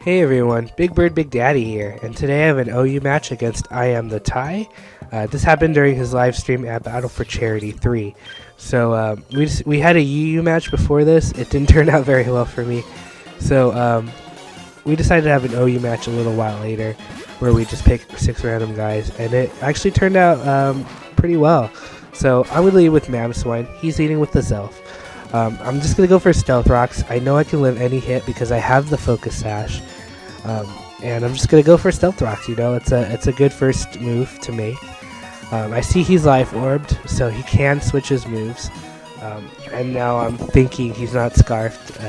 Hey everyone, BigBirdBigDaddy here, and today I have an OU match against iamthetie. This happened during his live stream at Battle for Charity 3. So we had a UU match before this. It didn't turn out very well for me. So we decided to have an OU match a little while later where we just picked 6 random guys, and it actually turned out pretty well. So I'm going to lead with Mamswine. He's leading with the Zelf. I'm just going to go for Stealth Rocks. I know I can live any hit because I have the Focus Sash. And I'm just going to go for Stealth Rocks, you know, it's a good first move to make. I see he's Life Orbed, so he can switch his moves. And now I'm thinking he's not Scarfed.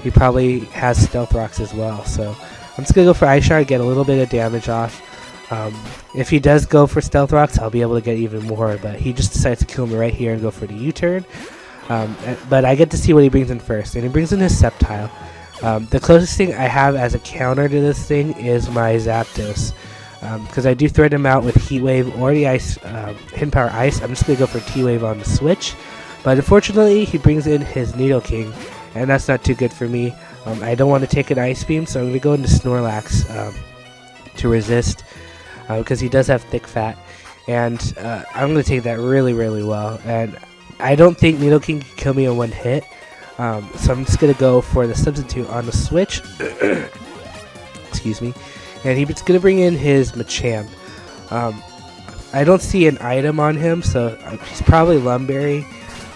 He probably has Stealth Rocks as well, so I'm just going to go for Ice Shard, get a little bit of damage off. If he does go for Stealth Rocks, I'll be able to get even more, but he just decides to kill me right here and go for the U-turn. But I get to see what he brings in first, and he brings in his Sceptile. The closest thing I have as a counter to this thing is my Zapdos, because I do threaten him out with Heat Wave or the Ice, Hidden Power Ice. I'm just going to go for T-Wave on the switch, but unfortunately he brings in his Nidoking, and that's not too good for me. I don't want to take an Ice Beam, so I'm going to go into Snorlax to resist, because he does have thick fat, and I'm going to take that really, really well, and I don't think Nidoking can kill me in one hit. So I'm just going to go for the substitute on the switch. Excuse me. And he's going to bring in his Machamp. I don't see an item on him, so he's probably Lumberry,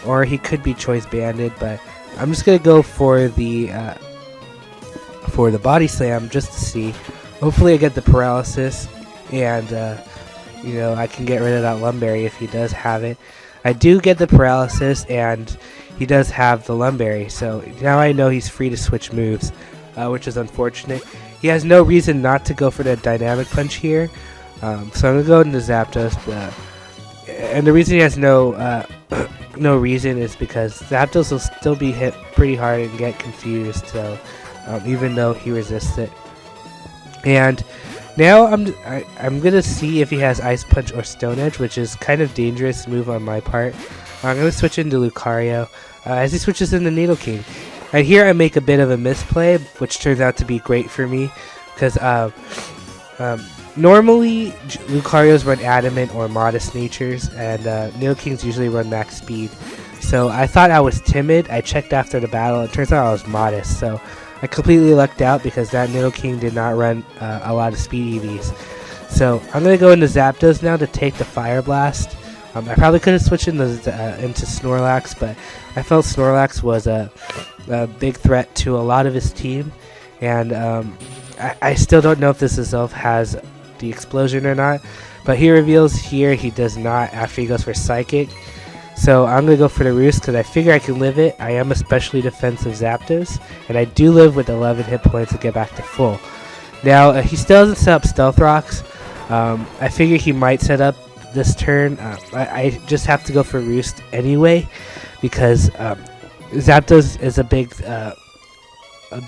or he could be Choice Banded, but I'm just going to go for the Body Slam just to see. Hopefully I get the Paralysis, and you know, I can get rid of that Lumberry if he does have it. I do get the Paralysis, and he does have the Lumberry, so now I know he's free to switch moves, which is unfortunate. He has no reason not to go for the Dynamic Punch here, so I'm going to go into Zapdos, and the reason he has no reason is because Zapdos will still be hit pretty hard and get confused, so even though he resists it. And now I'm going to see if he has Ice Punch or Stone Edge, which is kind of dangerous move on my part. I'm going to switch into Lucario as he switches into Nidoking. And here I make a bit of a misplay, which turns out to be great for me, because normally Lucarios run Adamant or Modest Natures, and Nidokings usually run Max Speed. So I thought I was timid. I checked after the battle. It turns out I was modest, so I completely lucked out because that Nidoking did not run a lot of Speed EVs. So I'm going to go into Zapdos now to take the Fire Blast. I probably could have switched into Snorlax, but I felt Snorlax was a big threat to a lot of his team, and I still don't know if this Zelf has the Explosion or not, but he reveals here he does not after he goes for Psychic. So I'm going to go for the Roost because I figure I can live it. I am a specially defensive Zapdos, and I do live with 11 hit points to get back to full. Now, he still doesn't set up Stealth Rocks. I figure he might set up this turn. I just have to go for Roost anyway because Zapdos is a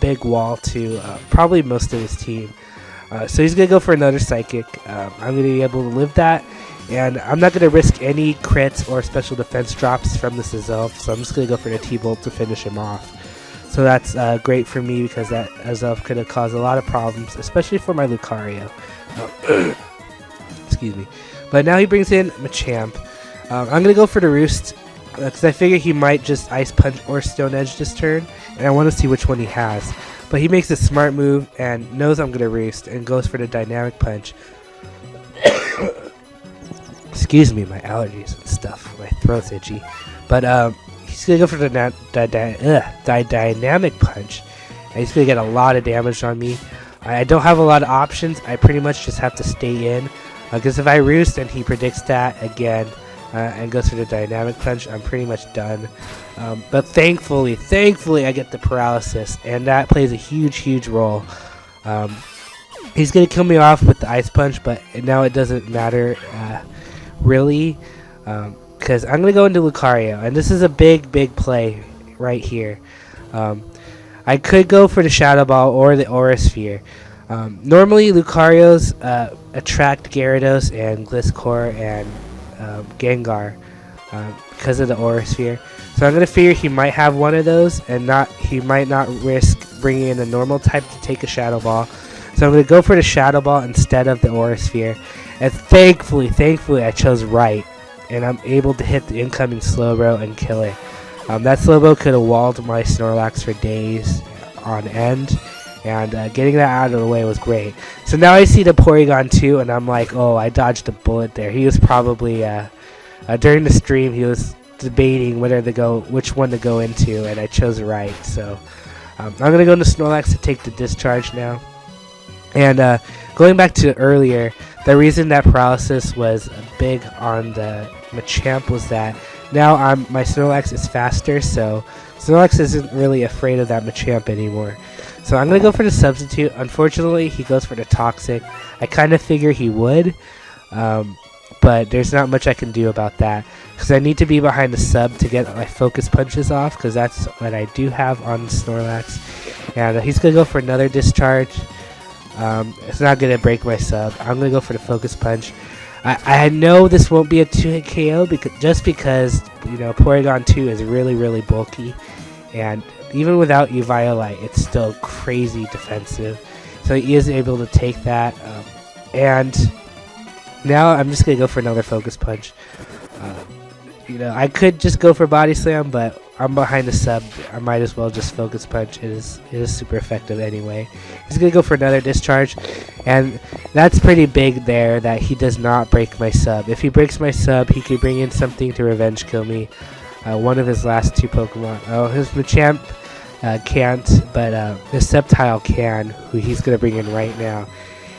big wall to probably most of his team. So he's going to go for another Psychic. I'm going to be able to live that, and I'm not going to risk any crits or special defense drops from this Zelf, so I'm just going to go for the T-Bolt to finish him off. So that's great for me because that Zelf could have caused a lot of problems, especially for my Lucario. Excuse me. But now he brings in Machamp. I'm going to go for the Roost because I figure he might just Ice Punch or Stone Edge this turn, and I want to see which one he has. But he makes a smart move and knows I'm going to Roost and goes for the Dynamic Punch. Excuse me, my allergies and stuff. My throat's itchy. But he's going to go for the Dynamic Punch, and he's going to get a lot of damage on me. I don't have a lot of options. I pretty much just have to stay in. Because if I Roost and he predicts that again and goes for the Dynamic Punch, I'm pretty much done. But thankfully I get the Paralysis, and that plays a huge role. He's going to kill me off with the Ice Punch, but now it doesn't matter really, because I'm going to go into Lucario, and this is a big play right here. I could go for the Shadow Ball or the Aura Sphere. Normally Lucarios attract Gyarados and Gliscor and Gengar because of the aura sphere. So I'm gonna figure he might have one of those, and he might not risk bringing in a normal type to take a shadow ball. So I'm gonna go for the shadow ball instead of the aura sphere. And thankfully, I chose right, and I'm able to hit the incoming Slowbro and kill it. That Slowbro could have walled my Snorlax for days on end, and getting that out of the way was great. So now I see the Porygon 2, and I'm like, oh, I dodged a bullet there. He was probably during the stream, he was debating which one to go into, and I chose right. So I'm gonna go into Snorlax to take the discharge now. And going back to earlier, the reason that paralysis was big on the Machamp was that now my Snorlax is faster, so Snorlax isn't really afraid of that Machamp anymore. So I'm going to go for the substitute. Unfortunately, he goes for the toxic. I kind of figure he would, but there's not much I can do about that, because I need to be behind the sub to get my focus punches off, because that's what I do have on Snorlax. And he's going to go for another discharge. It's not going to break my sub. I'm going to go for the focus punch. I know this won't be a 2-hit KO just because, you know, Porygon 2 is really, really bulky, and even without Eviolite, it's still crazy defensive. So he is able to take that, and now I'm just going to go for another focus punch. You know, I could just go for Body Slam, but I'm behind the sub. I might as well just focus punch. It is super effective anyway. He's going to go for another discharge, and that's pretty big there that he does not break my sub. If he breaks my sub, he could bring in something to revenge kill me. One of his last two Pokemon. Oh, his Machamp can't, but his Sceptile can, who he's going to bring in right now.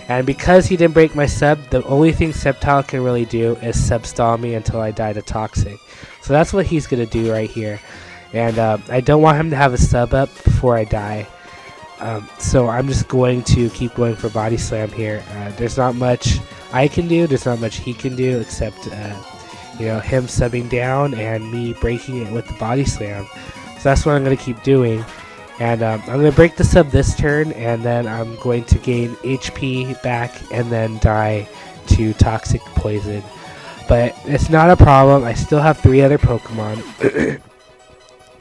And because he didn't break my sub, the only thing Sceptile can really do is sub-stall me until I die to Toxic. So that's what he's going to do right here. And I don't want him to have a sub up before I die. So I'm just going to keep going for Body Slam here. There's not much I can do. There's not much he can do except you know, him subbing down and me breaking it with the Body Slam. So that's what I'm going to keep doing. And I'm going to break the sub this turn, and then I'm going to gain HP back and then die to Toxic Poison. But it's not a problem. I still have 3 other Pokemon.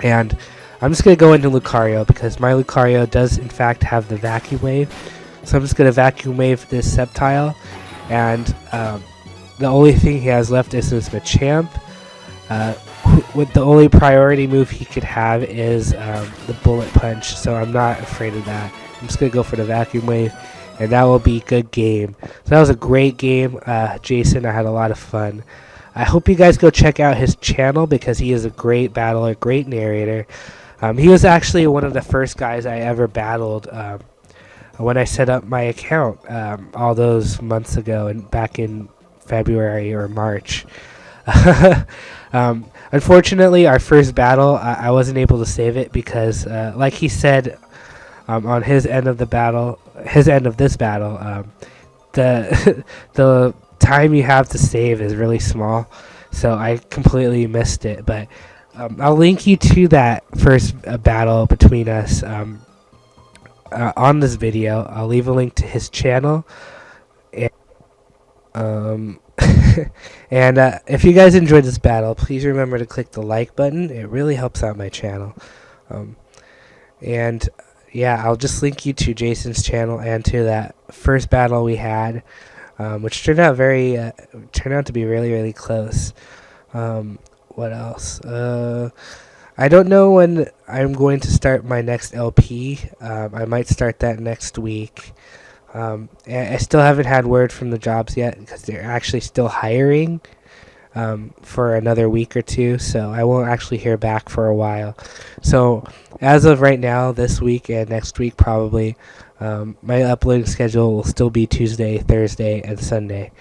And I'm just going to go into Lucario, because my Lucario does in fact have the Vacuum Wave. So I'm just going to Vacuum Wave this Sceptile. And the only thing he has left is his Machamp. With the only priority move he could have is the Bullet Punch, so I'm not afraid of that. I'm just going to go for the Vacuum Wave, and that will be a good game. So that was a great game, Jason. I had a lot of fun. I hope you guys go check out his channel, because he is a great battler, great narrator. He was actually one of the first guys I ever battled when I set up my account all those months ago, and back in February or March. Unfortunately, our first battle, I wasn't able to save it because, like he said, on his end of this battle, the time you have to save is really small, so I completely missed it. But I'll link you to that first battle between us on this video. I'll leave a link to his channel. And if you guys enjoyed this battle, please remember to click the like button. It really helps out my channel. And yeah, I'll just link you to Jason's channel and to that first battle we had, which turned out to be really, really close. What else? I don't know when I'm going to start my next LP. I might start that next week. I still haven't had word from the jobs yet, because they're actually still hiring for another week or two, so I won't actually hear back for a while. So as of right now, this week and next week probably, my uploading schedule will still be Tuesday, Thursday, and Sunday.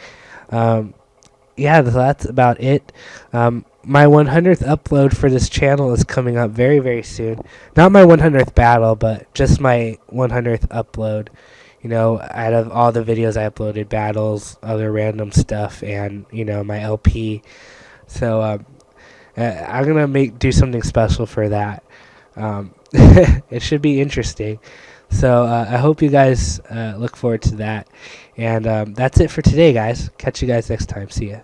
Yeah, that's about it. My 100th upload for this channel is coming up very, very soon. Not my 100th battle, but just my 100th upload. You know, out of all the videos I uploaded, battles, other random stuff, and, you know, my LP. So I'm gonna do something special for that. It should be interesting. So I hope you guys look forward to that. And that's it for today, guys. Catch you guys next time. See ya.